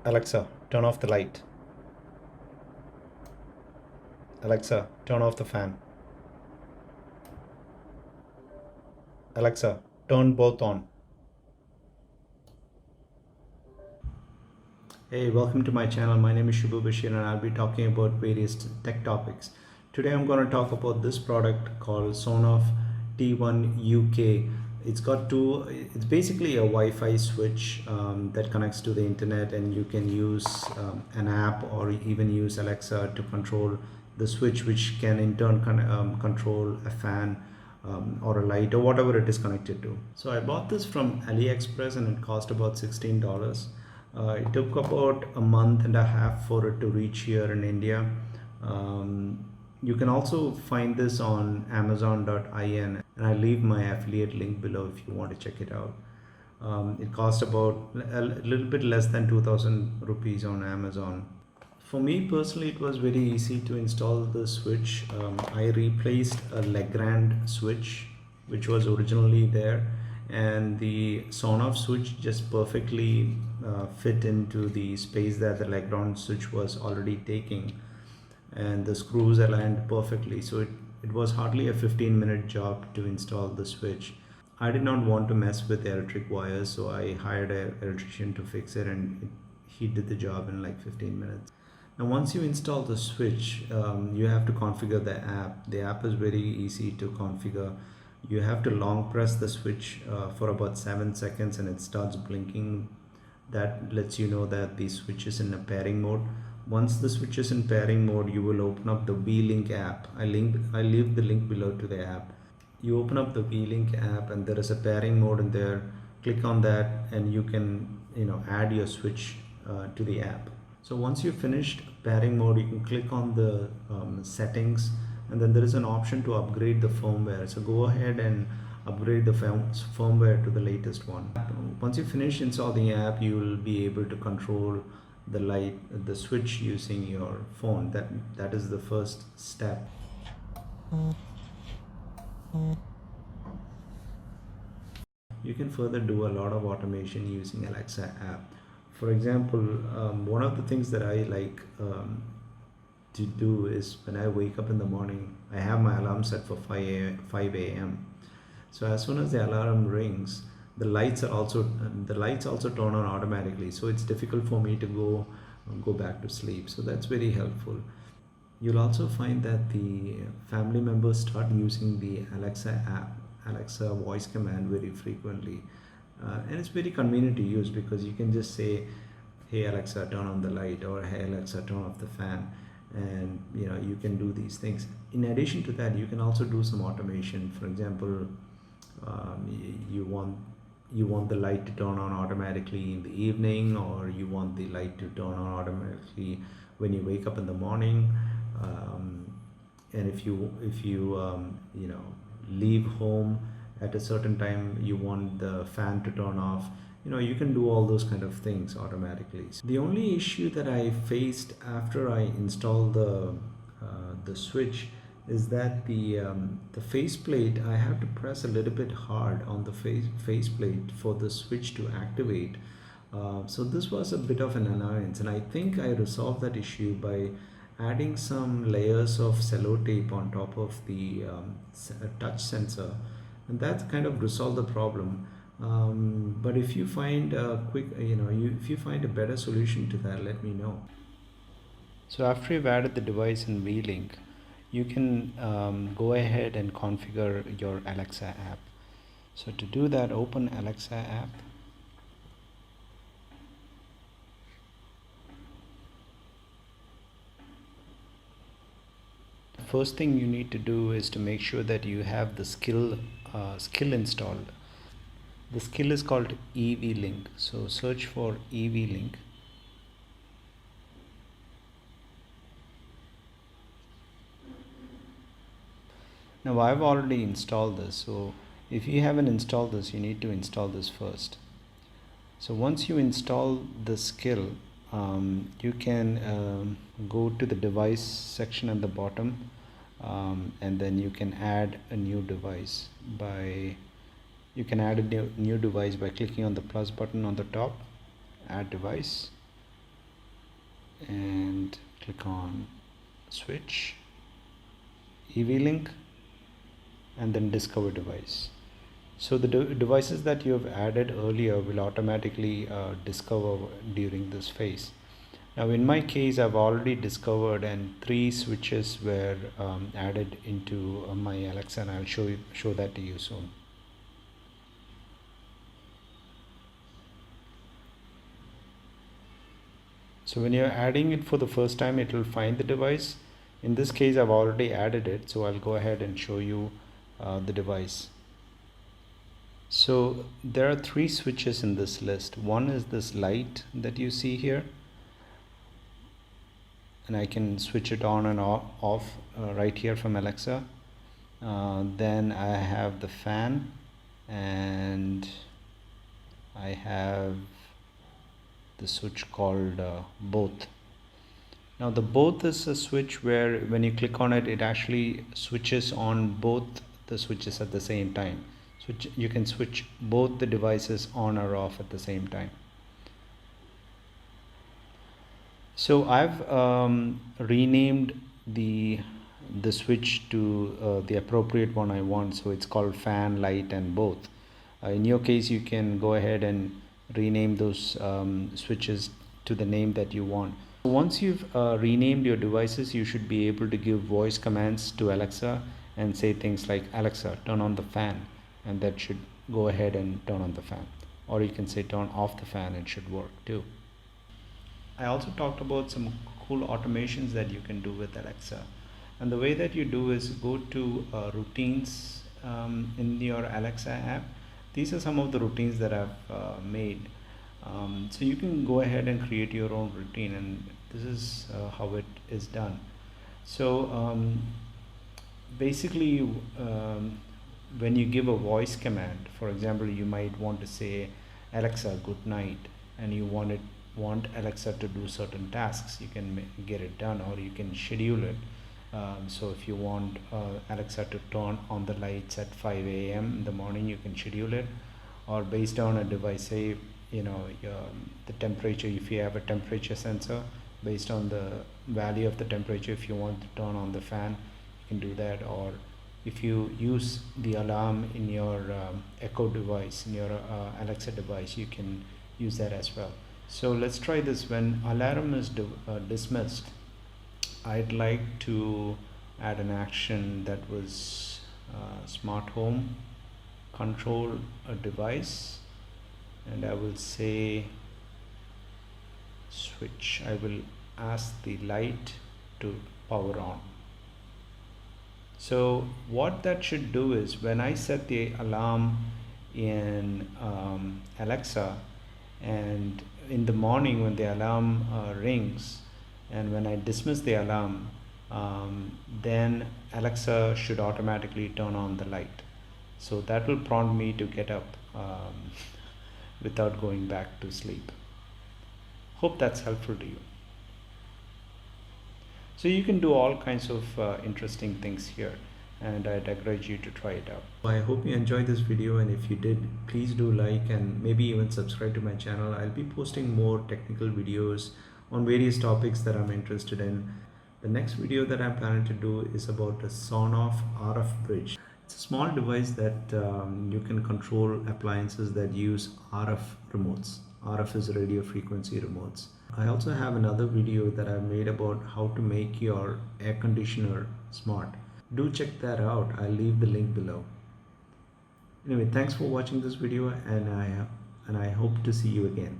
Alexa, turn off the light. Alexa, turn off the fan. Alexa, turn both on. Hey, welcome to my channel. My name is Shubhu Bashir and I'll be talking about various tech topics. Today I'm going to talk about this product called Sonoff T1 UK. It's basically a Wi-Fi switch that connects to the internet, and you can use an app or even use Alexa to control the switch, which can in turn control a fan or a light or whatever it is connected to. So I bought this from AliExpress and it cost about $16. It took about a month and a half for it to reach here in India. Um, you can also find this on Amazon.in, and I leave my affiliate link below if you want to check it out. It cost about a little bit less than 2000 rupees on Amazon. For me personally, it was very easy to install the switch. I replaced a Legrand switch, which was originally there, and the Sonoff switch just perfectly fit into the space that the Legrand switch was already taking, and the screws aligned perfectly. So it was hardly a 15-minute job to install the switch. I did not want to mess with electric wires, so I hired an electrician to fix it, and he did the job in like 15 minutes. Now, once you install the switch, you have to configure the app. The app is very easy to configure. You have to long press the switch for about 7 seconds and it starts blinking. That lets you know that the switch is in a pairing mode. Once the switch is in pairing mode, you will open up the V-Link app. I leave the link below to the app. You open up the V-Link app and there is a pairing mode in there. Click on that and you can add your switch to the app. So once you've finished pairing mode, you can click on the settings, and then there is an option to upgrade the firmware. So go ahead and upgrade the firmware to the latest one. Once you finish installing the app, you will be able to control the switch using your phone. That is the first step. You can further do a lot of automation using Alexa app. For example, one of the things that I like to do is when I wake up in the morning, I have my alarm set for 5 a.m. So as soon as the alarm rings, the lights also turn on automatically. So it's difficult for me to go back to sleep. So that's very helpful. You'll also find that the family members start using the Alexa app, Alexa voice command very frequently. And it's very convenient to use because you can just say, hey Alexa, turn on the light, or hey Alexa, turn off the fan. And you can do these things. In addition to that, you can also do some automation. For example, you want the light to turn on automatically in the evening, or you want the light to turn on automatically when you wake up in the morning. And if you leave home at a certain time, you want the fan to turn off. You can do all those kind of things automatically. The only issue that I faced after I installed the switch is that the faceplate, I have to press a little bit hard on the faceplate for the switch to activate. So this was a bit of an annoyance, and I think I resolved that issue by adding some layers of cello tape on top of the touch sensor, and that kind of resolved the problem. But if you find a if you find a better solution to that, let me know. So after you've added the device in V-Link, you can go ahead and configure your Alexa app. So to do that, open Alexa app. First thing you need to do is to make sure that you have the skill installed. The skill is called EV-Link. So search for EV-Link. Now I've already installed this, so if you haven't installed this, you need to install this first. So once you install the skill, you can go to the device section at the bottom, and then you can add a new device by clicking on the plus button on the top, add device, and click on switch, EV-Link, and then discover device. So the devices that you have added earlier will automatically discover during this phase. Now in my case, I've already discovered and 3 switches were added into my Alexa, and I'll show that to you soon. So when you're adding it for the first time, it will find the device. In this case, I've already added it, so I'll go ahead and show you the device. So there are 3 switches in this list. One is this light that you see here, and I can switch it on and off right here from Alexa. Then I have the fan, and I have the switch called both. Now the both is a switch where when you click on it, it actually switches on both the switches at the same time. So you can switch both the devices on or off at the same time. So I've renamed the switch to the appropriate one I want. So it's called fan, light, and both. In your case, you can go ahead and rename those switches to the name that you want. Once you've renamed your devices, you should be able to give voice commands to Alexa and say things like, Alexa, turn on the fan, and that should go ahead and turn on the fan. Or you can say turn off the fan, it should work too. I also talked about some cool automations that you can do with Alexa. And the way that you do is go to routines in your Alexa app. These are some of the routines that I've made. So you can go ahead and create your own routine, and this is how it is done. So basically when you give a voice command, for example, you might want to say Alexa good night, and you want Alexa to do certain tasks. You can get it done, or you can schedule it. So if you want Alexa to turn on the lights at 5 a.m. in the morning, you can schedule it, or based on a device, say the temperature. If you have a temperature sensor, based on the value of the temperature, if you want to turn on the fan, you can do that. Or if you use the alarm in your Echo device, in your Alexa device, you can use that as well. So let's try this. When alarm is dismissed, I'd like to add an action that was smart home, control a device, and I will say switch. I will ask the light to power on. So what that should do is, when I set the alarm in Alexa, and in the morning when the alarm rings, and when I dismiss the alarm, then Alexa should automatically turn on the light. So that will prompt me to get up without going back to sleep. Hope that's helpful to you. So you can do all kinds of interesting things here, and I'd encourage you to try it out. I hope you enjoyed this video, and if you did, please do like and maybe even subscribe to my channel. I'll be posting more technical videos on various topics that I'm interested in. The next video that I'm planning to do is about a Sonoff RF bridge. It's a small device that you can control appliances that use RF remotes. RF is radio frequency remotes. I also have another video that I've made about how to make your air conditioner smart. Do check that out. I'll leave the link below. Anyway, thanks for watching this video, and I hope to see you again.